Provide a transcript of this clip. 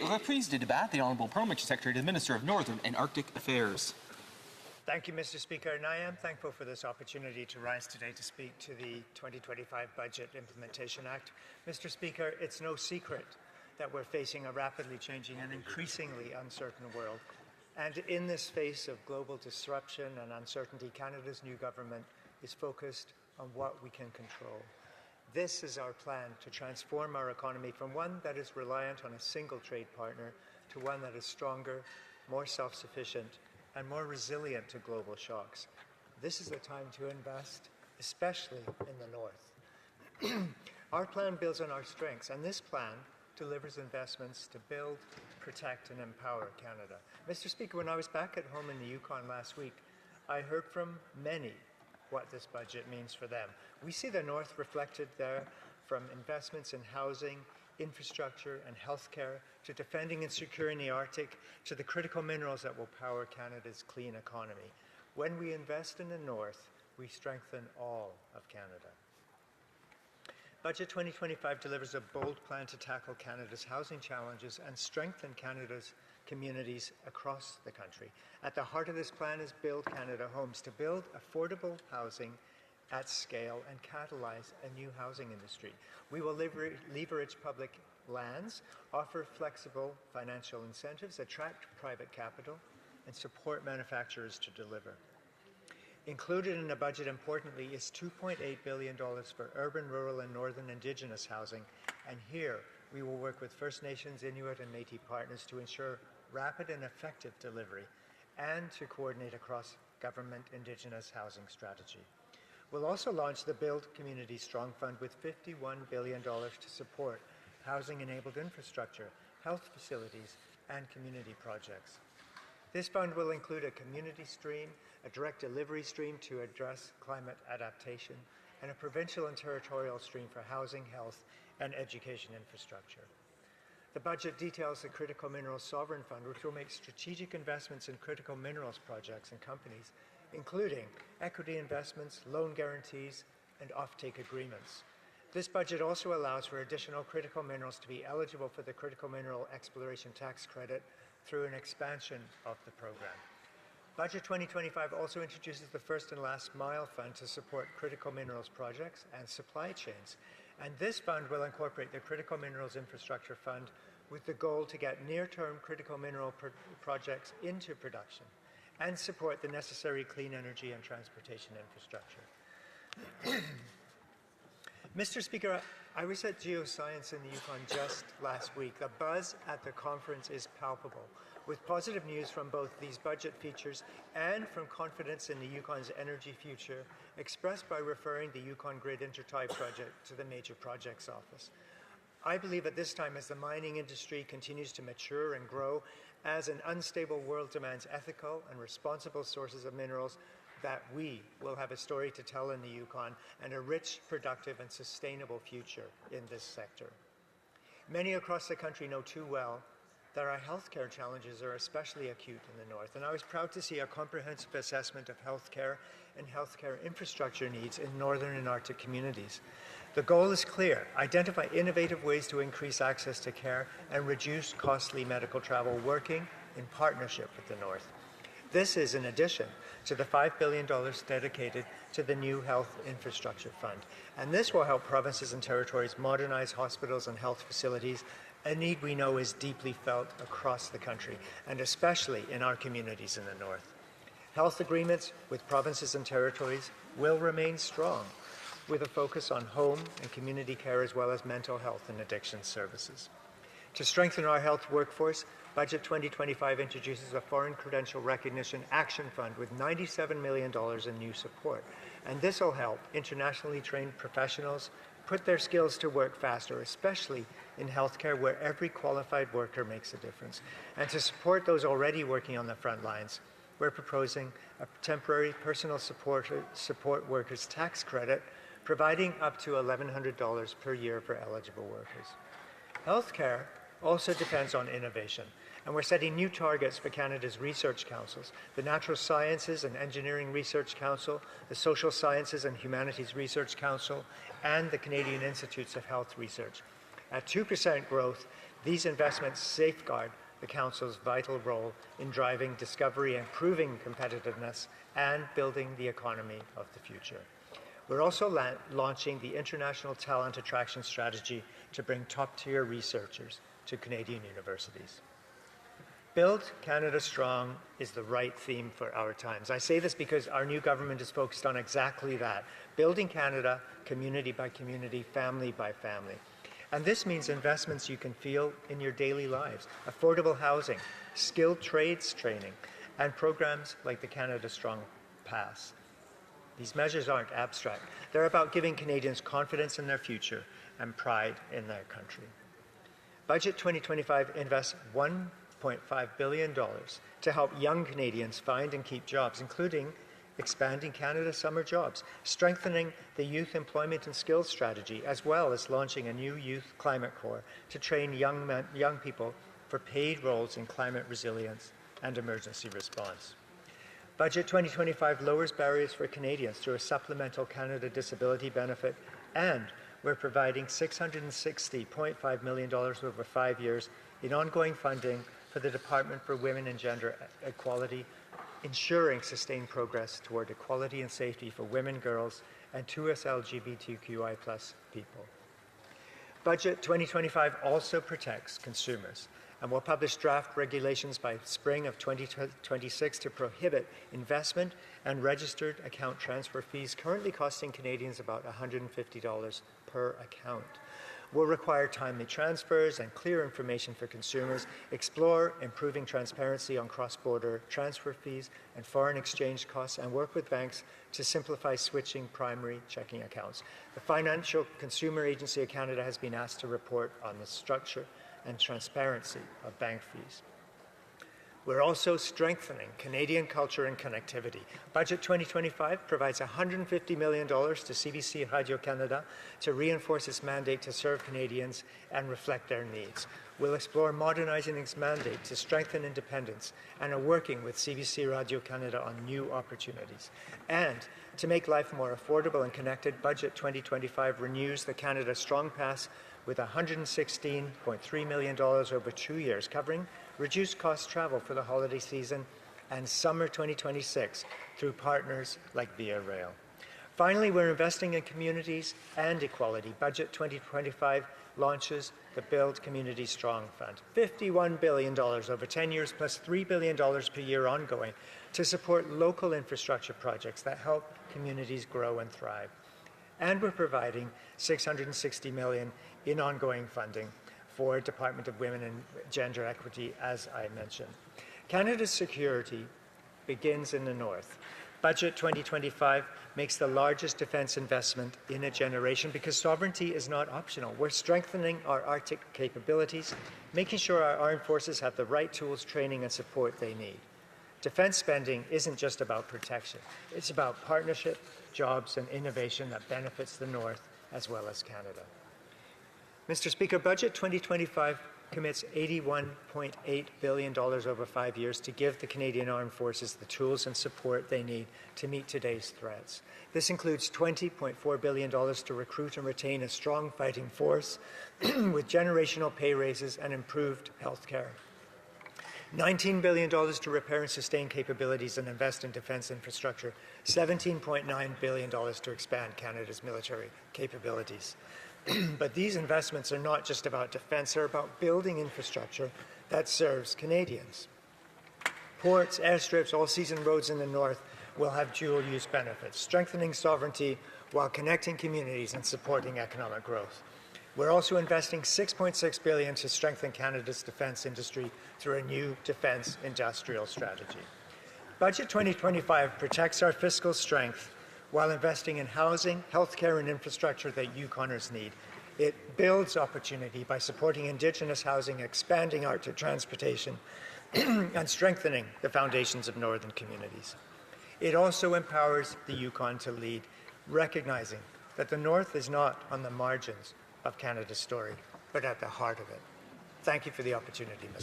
We're pleased to debate the Honourable Parliamentary Secretary to the Minister of Northern and Arctic Affairs. Thank you, Mr. Speaker, and I am thankful for this opportunity to rise today to speak to the 2025 Budget Implementation Act. Mr. Speaker, it's no secret that we're facing a rapidly changing and increasingly uncertain world. And in this phase of global disruption and uncertainty, Canada's new government is focused on what we can control. This is our plan to transform our economy from one that is reliant on a single trade partner to one that is stronger, more self-sufficient, and more resilient to global shocks. This is the time to invest, especially in the North. Our plan builds on our strengths, and this plan delivers investments to build, protect, and empower Canada. Mr. Speaker, when I was back at home in the Yukon last week, I heard from many what this budget means for them. We see the North reflected there, from investments in housing, infrastructure, and healthcare, to defending and securing the Arctic, to the critical minerals that will power Canada's clean economy. When we invest in the North, we strengthen all of Canada. Budget 2025 delivers a bold plan to tackle Canada's housing challenges and strengthen Canada's communities across the country. At the heart of this plan is Build Canada Homes, to build affordable housing at scale and catalyze a new housing industry. We will leverage public lands, offer flexible financial incentives, attract private capital, and support manufacturers to deliver. Included in the budget, importantly, is $2.8 billion for urban, rural, and northern Indigenous housing. And here, we will work with First Nations, Inuit, and Métis partners to ensure rapid and effective delivery and to coordinate across government Indigenous housing strategy. We'll also launch the Build Community Strong Fund with $51 billion to support housing-enabled infrastructure, health facilities, and community projects. This fund will include a community stream, a direct delivery stream to address climate adaptation, and a provincial and territorial stream for housing, health, and education infrastructure. The budget details the Critical Minerals Sovereign Fund, which will make strategic investments in critical minerals projects and companies, including equity investments, loan guarantees, and offtake agreements. This budget also allows for additional critical minerals to be eligible for the Critical Mineral Exploration Tax Credit through an expansion of the program. Budget 2025 also introduces the First and Last Mile Fund to support critical minerals projects and supply chains. And this fund will incorporate the Critical Minerals Infrastructure Fund with the goal to get near-term critical mineral projects into production and support the necessary clean energy and transportation infrastructure. Mr. Speaker, I was at Geoscience in the Yukon just last week. The buzz at the conference is palpable, with positive news from both these budget features and from confidence in the Yukon's energy future, expressed by referring the Yukon Grid Intertie project to the Major Projects Office. I believe at this time, as the mining industry continues to mature and grow, as an unstable world demands ethical and responsible sources of minerals, that we will have a story to tell in the Yukon and a rich, productive, and sustainable future in this sector. Many across the country know too well that our healthcare challenges are especially acute in the North, and I was proud to see a comprehensive assessment of healthcare and healthcare infrastructure needs in northern and Arctic communities. The goal is clear: identify innovative ways to increase access to care and reduce costly medical travel, working in partnership with the North. This is in addition to the $5 billion dedicated to the new Health Infrastructure Fund. And this will help provinces and territories modernize hospitals and health facilities, a need we know is deeply felt across the country, and especially in our communities in the North. Health agreements with provinces and territories will remain strong, with a focus on home and community care as well as mental health and addiction services. To strengthen our health workforce, Budget 2025 introduces a Foreign Credential Recognition Action Fund with $97 million in new support. And this will help internationally trained professionals put their skills to work faster, especially in healthcare, where every qualified worker makes a difference. And to support those already working on the front lines, we're proposing a temporary personal support workers tax credit, providing up to $1,100 per year for eligible workers. Healthcare also depends on innovation, and we're setting new targets for Canada's research councils, the Natural Sciences and Engineering Research Council, the Social Sciences and Humanities Research Council, and the Canadian Institutes of Health Research. At 2% growth, These investments safeguard the Council's vital role in driving discovery, improving competitiveness, and building the economy of the future. We're also launching the International Talent Attraction Strategy to bring top-tier researchers to Canadian universities. Build Canada Strong is the right theme for our times. I say this because our new government is focused on exactly that, building Canada community by community, family by family. And this means investments you can feel in your daily lives, affordable housing, skilled trades training, and programs like the Canada Strong Pass. These measures aren't abstract. They're about giving Canadians confidence in their future and pride in their country. Budget 2025 invests $1.5 billion to help young Canadians find and keep jobs, including expanding Canada's summer jobs, strengthening the Youth Employment and Skills Strategy, as well as launching a new Youth Climate Corps to train young people for paid roles in climate resilience and emergency response. Budget 2025 lowers barriers for Canadians through a supplemental Canada Disability Benefit, and we're providing $660.5 million over 5 years in ongoing funding for the Department for Women and Gender Equality, ensuring sustained progress toward equality and safety for women, girls, and 2S LGBTQI+ people. Budget 2025 also protects consumers and will publish draft regulations by spring of 2026 to prohibit investment and registered account transfer fees currently costing Canadians about $150 per account. Will require timely transfers and clear information for consumers, explore improving transparency on cross-border transfer fees and foreign exchange costs, and work with banks to simplify switching primary checking accounts. The Financial Consumer Agency of Canada has been asked to report on the structure and transparency of bank fees. We're also strengthening Canadian culture and connectivity. Budget 2025 provides $150 million to CBC Radio-Canada to reinforce its mandate to serve Canadians and reflect their needs. We'll explore modernizing its mandate to strengthen independence and are working with CBC Radio-Canada on new opportunities. And to make life more affordable and connected, Budget 2025 renews the Canada Strong Pass with $116.3 million over 2 years, covering reduced cost travel for the holiday season and summer 2026 through partners like Via Rail. Finally, we're investing in communities and equality. Budget 2025 launches the Build Community Strong Fund, $51 billion over 10 years plus $3 billion per year ongoing to support local infrastructure projects that help communities grow and thrive. And we're providing $660 million in ongoing funding for Department of Women and Gender Equity, as I mentioned. Canada's security begins in the north. Budget 2025 makes the largest defence investment in a generation because sovereignty is not optional. We're strengthening our Arctic capabilities, making sure our armed forces have the right tools, training, and support they need. Defence spending isn't just about protection. It's about partnership, jobs, and innovation that benefits the North as well as Canada. Mr. Speaker, Budget 2025 commits $81.8 billion over 5 years to give the Canadian Armed Forces the tools and support they need to meet today's threats. This includes $20.4 billion to recruit and retain a strong fighting force with generational pay raises and improved health care. $19 billion to repair and sustain capabilities and invest in defence infrastructure, $17.9 billion to expand Canada's military capabilities. But these investments are not just about defence, they're about building infrastructure that serves Canadians. Ports, airstrips, all-season roads in the north will have dual-use benefits, strengthening sovereignty while connecting communities and supporting economic growth. We're also investing $6.6 billion to strengthen Canada's defence industry through a new defence industrial strategy. Budget 2025 protects our fiscal strength while investing in housing, healthcare, and infrastructure that Yukoners need. It builds opportunity by supporting Indigenous housing, expanding Arctic transportation, and strengthening the foundations of northern communities. It also empowers the Yukon to lead, recognizing that the North is not on the margins of Canada's story, but at the heart of it. Thank you for the opportunity, Mr.